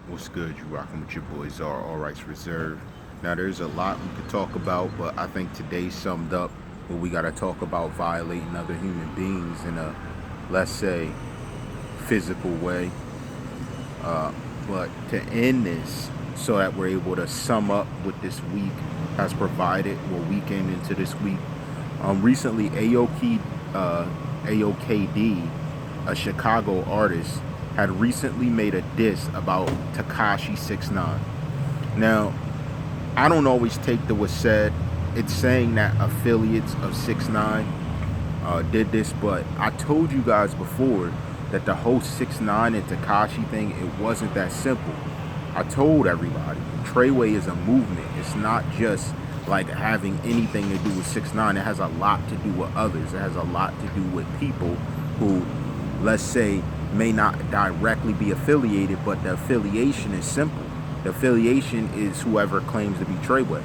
What's good? You rocking with your boys are all rights reserved. Now there's a lot we could talk about, but I think today summed up what we gotta talk about violating other human beings in a, let's say, physical way. But to end this, so that we're able to sum up what this week has provided, what weekend into this week. Recently, AOKD, a Chicago artist, had recently made a diss about Tekashi 6ix9ine. Now, I don't always take the what's said. It's saying that affiliates of 6ix9ine did this, but I told you guys before that the whole 6ix9ine and Tekashi thing, it wasn't that simple. I told everybody, Tr3yway is a movement. It's not just like having anything to do with 6ix9ine. It has a lot to do with others. It has a lot to do with people who, let's say, may not directly be affiliated, but the affiliation is simple. The affiliation is whoever claims to be Tr3yway.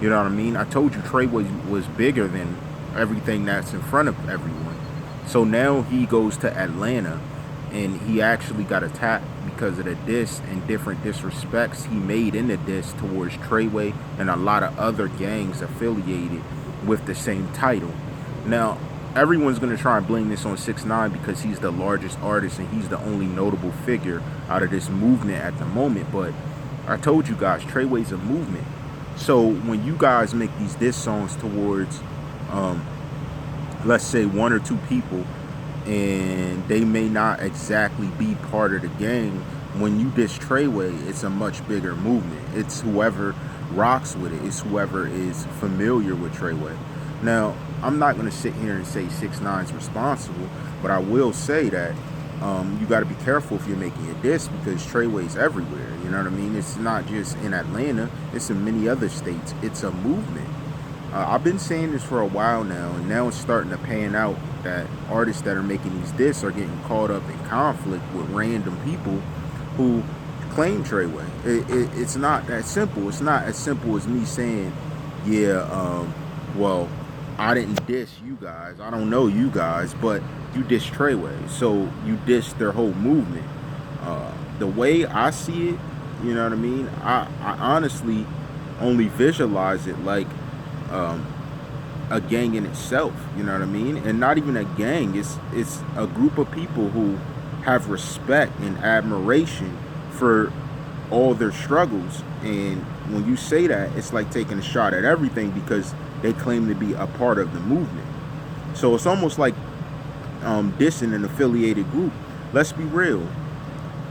You know what I mean? I told you Tr3yway was bigger than everything that's in front of everyone. So now he goes to Atlanta and he actually got attacked because of the diss and different disrespects he made in the diss towards Tr3yway and a lot of other gangs affiliated with the same title. Now, everyone's going to try and blame this on 6ix9ine because he's the largest artist and he's the only notable figure out of this movement at the moment. But I told you guys, Tr3yway's a movement. So when you guys make these diss songs towards, let's say, one or two people, and they may not exactly be part of the gang, when you diss Tr3yway, it's a much bigger movement. It's whoever rocks with it. It's whoever is familiar with Tr3yway. Now, I'm not going to sit here and say 6ix9ine's responsible, but I will say that you got to be careful if you're making a diss because Tr3yway's everywhere. You know what I mean? It's not just in Atlanta. It's in many other states. It's a movement. I've been saying this for a while now, and now it's starting to pan out that artists that are making these diss are getting caught up in conflict with random people who claim Tr3yway. It's not that simple. It's not as simple as me saying, yeah, well, I didn't diss you guys. I don't know you guys, but you diss Tr3yway. So you diss their whole movement. The way I see it, you know what I mean? I honestly only visualize it like a gang in itself, you know what I mean? And not even a gang. It's a group of people who have respect and admiration for all their struggles. And when you say that, it's like taking a shot at everything because they claim to be a part of the movement. So it's almost like dissing an affiliated group. Let's be real.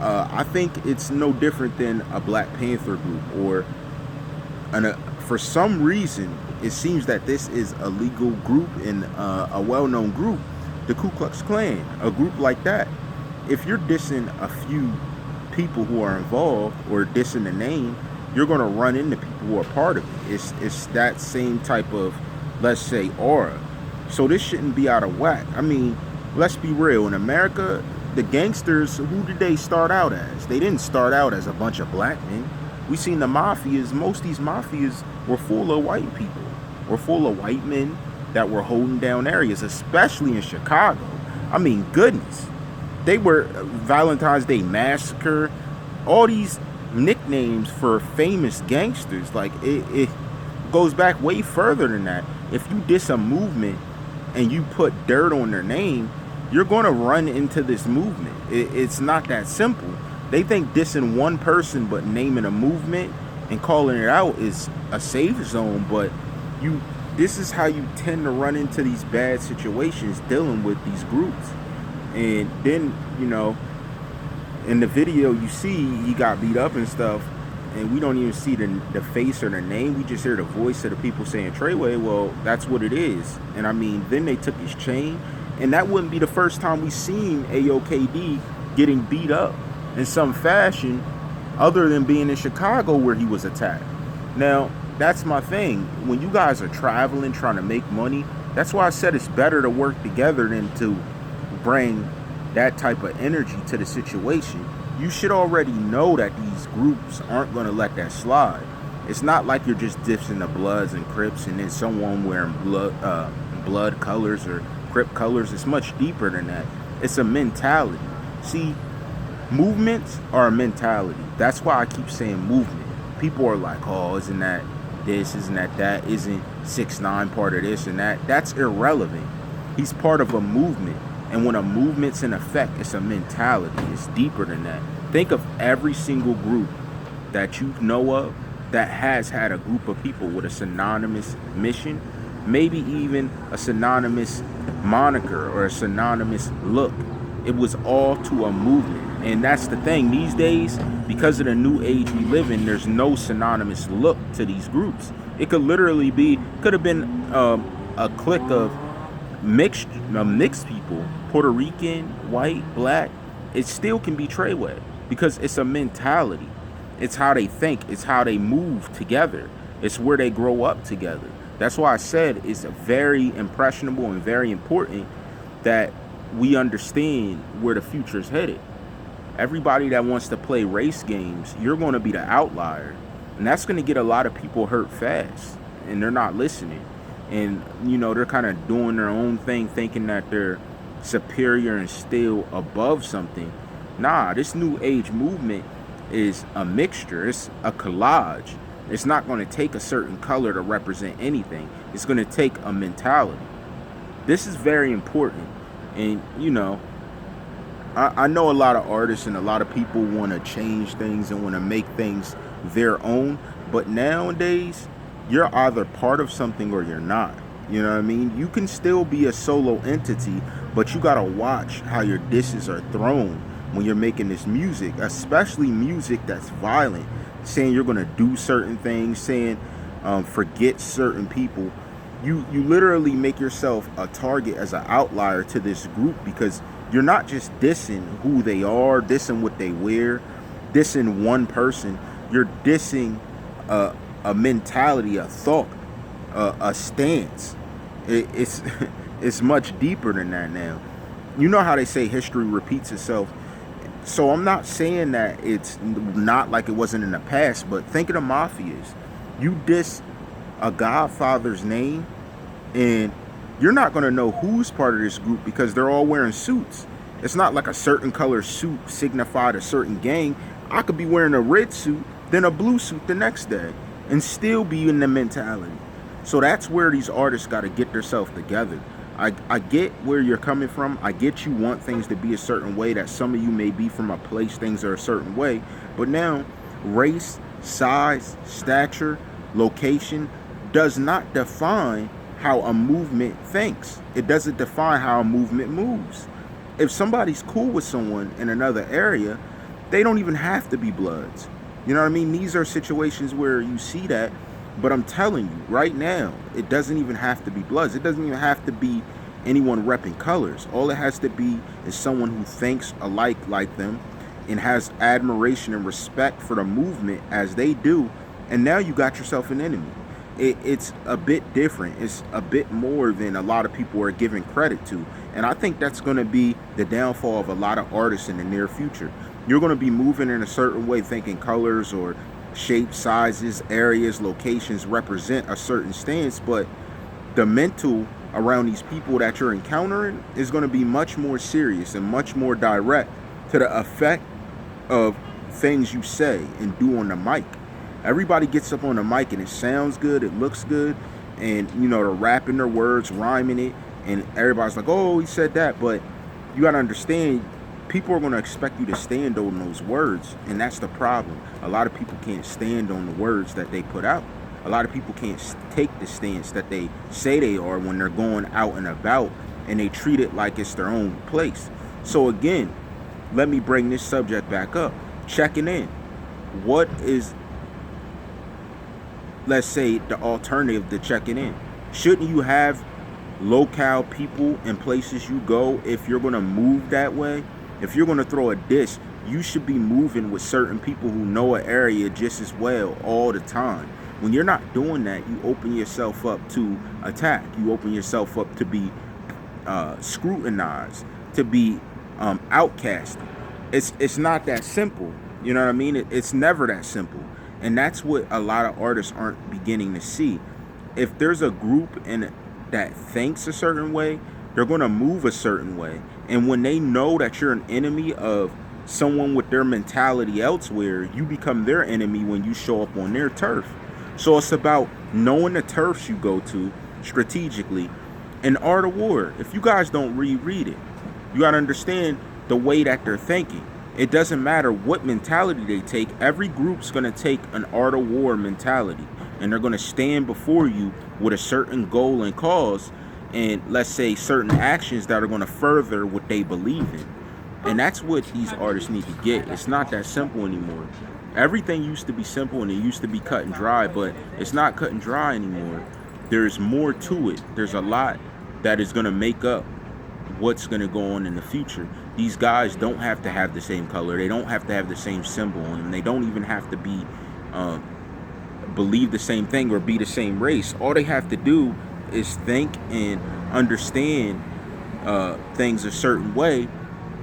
I think it's no different than a Black Panther group or for some reason it seems that this is a legal group and a well-known group, the Ku Klux Klan, a group like that. If you're dissing a few people who are involved or dissing the name, you're going to run into people who are part of it. It's that same type of, let's say, aura. So this shouldn't be out of whack. I mean, let's be real. In America, the gangsters, who did they start out as? They didn't start out as a bunch of black men. We seen the mafias. Most of these mafias were full of white people. Were full of white men that were holding down areas, especially in Chicago. I mean, goodness. They were Valentine's Day Massacre. All these nicknames for famous gangsters. Like, it goes back way further than that. If you diss a movement and you put dirt on their name, you're going to run into this movement. It's not that simple. They think dissing one person but naming a movement and calling it out is a safe zone, but this is how you tend to run into these bad situations dealing with these groups. And then, you know, in the video you see he got beat up and stuff, and we don't even see the face or the name. We just hear the voice of the people saying Tr3yway. Well, that's what it is. And I mean, then they took his chain, and that wouldn't be the first time we seen AOKD getting beat up in some fashion other than being in Chicago where he was attacked. Now, that's my thing. When you guys are traveling, trying to make money, that's why I said it's better to work together than to bring that type of energy to the situation. You should already know that these groups aren't going to let that slide. It's not like you're just dissing the Bloods and Crips and then someone wearing blood colors or Crip colors. It's much deeper than that. It's a mentality. See, Movements are a mentality. That's why I keep saying movement. People are like, oh, isn't that this, isn't that, isn't 6ix9ine part of this and that? That's irrelevant. He's part of a movement. And when a movement's in effect, it's a mentality. It's deeper than that. Think of every single group that you know of that has had a group of people with a synonymous mission, maybe even a synonymous moniker or a synonymous look. It was all to a movement. And that's the thing. These days, because of the new age we live in, there's no synonymous look to these groups. It could literally be, could have been a clique of mixed people, Puerto Rican, white, black. It still can be Tr3yway because it's a mentality. It's how they think. It's how they move together. It's where they grow up together. That's why I said it's very impressionable and very important that we understand where the future is headed. Everybody that wants to play race games, you're going to be the outlier. And that's going to get a lot of people hurt fast. And they're not listening. And, you know, they're kind of doing their own thing, thinking that they're superior and still above something. Nah, this new age movement is a mixture. It's a collage. It's not going to take a certain color to represent anything. It's going to take a mentality. This is very important. And, you know, I know a lot of artists and a lot of people want to change things and want to make things their own. But nowadays, you're either part of something or you're not. You know what I mean? You can still be a solo entity, but you got to watch how your disses are thrown when you're making this music, especially music that's violent, saying you're going to do certain things, saying forget certain people. You literally make yourself a target as an outlier to this group because you're not just dissing who they are, dissing what they wear, dissing one person. You're dissing a mentality, a thought, a stance. It's much deeper than that now. You know how they say history repeats itself. So I'm not saying that it's not like it wasn't in the past, but think of the mafias. You diss a godfather's name, and you're not going to know who's part of this group because they're all wearing suits. It's not like a certain color suit signified a certain gang. I could be wearing a red suit, then a blue suit the next day, and still be in the mentality. So that's where these artists got to get themselves together. I get where you're coming from. I get you want things to be a certain way, that some of you may be from a place things are a certain way. But now, race, size, stature, location does not define how a movement thinks. It doesn't define how a movement moves. If somebody's cool with someone in another area, they don't even have to be bloods. You know what I mean? These are situations where you see that. But I'm telling you, right now, it doesn't even have to be bloods. It doesn't even have to be anyone repping colors. All it has to be is someone who thinks alike like them and has admiration and respect for the movement as they do. And now you got yourself an enemy. It's a bit different. It's a bit more than a lot of people are giving credit to. And I think that's going to be the downfall of a lot of artists in the near future. You're going to be moving in a certain way, thinking colors or shapes, sizes, areas, locations represent a certain stance, but the mental around these people that you're encountering is going to be much more serious and much more direct to the effect of things you say and do on the mic. Everybody gets up on the mic and it sounds good, it looks good, and you know, they're rapping their words, rhyming it, and everybody's like, oh, he said that. But you got to understand, people are going to expect you to stand on those words, and that's the problem. A lot of people can't stand on the words that they put out. A lot of people can't take the stance that they say they are when they're going out and about, and they treat it like it's their own place. So again, let me bring this subject back up. Checking in. What is, let's say, the alternative to checking in? Shouldn't you have locale people in places you go if you're going to move that way? If you're going to throw a diss, you should be moving with certain people who know an area just as well all the time. When you're not doing that, you open yourself up to attack. You open yourself up to be scrutinized, to be outcasted. It's not that simple. You know what I mean? It's never that simple. And that's what a lot of artists aren't beginning to see. If there's a group that thinks a certain way, they're going to move a certain way. And when they know that you're an enemy of someone with their mentality elsewhere, you become their enemy when you show up on their turf. So it's about knowing the turfs you go to strategically. And Art of War, if you guys don't read it, you got to understand the way that they're thinking. It doesn't matter what mentality they take. Every group's going to take an Art of War mentality, and they're going to stand before you with a certain goal and cause, and let's say certain actions that are going to further what they believe in. And that's what these artists need to get. It's not that simple anymore. Everything used to be simple and it used to be cut and dry, but it's not cut and dry anymore. There's more to it. There's a lot that is going to make up what's going to go on in the future. These guys don't have to have the same color. They don't have to have the same symbol, and they don't even have to be believe the same thing or be the same race. All they have to do is think and understand things a certain way,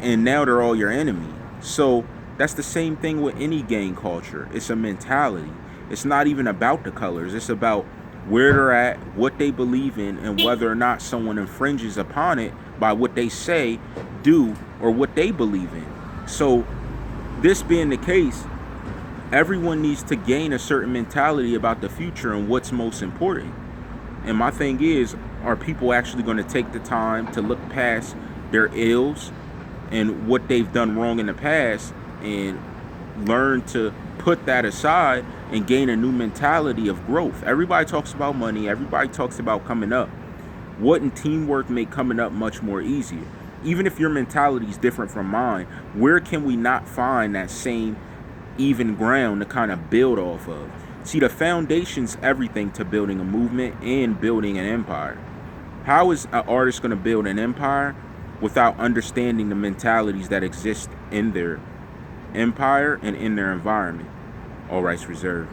and now they're all your enemy. So that's the same thing with any gang culture. It's a mentality. It's not even about the colors. It's about where they're at, what they believe in, and whether or not someone infringes upon it by what they say, do, or what they believe in. So this being the case, everyone needs to gain a certain mentality about the future and what's most important. And my thing is, are people actually going to take the time to look past their ills and what they've done wrong in the past and learn to put that aside and gain a new mentality of growth? Everybody talks about money. Everybody talks about coming up. Wouldn't teamwork make coming up much more easier? Even if your mentality is different from mine, where can we not find that same even ground to kind of build off of? See, the foundation's everything to building a movement and building an empire. How is an artist going to build an empire without understanding the mentalities that exist in their empire and in their environment? All rights reserved.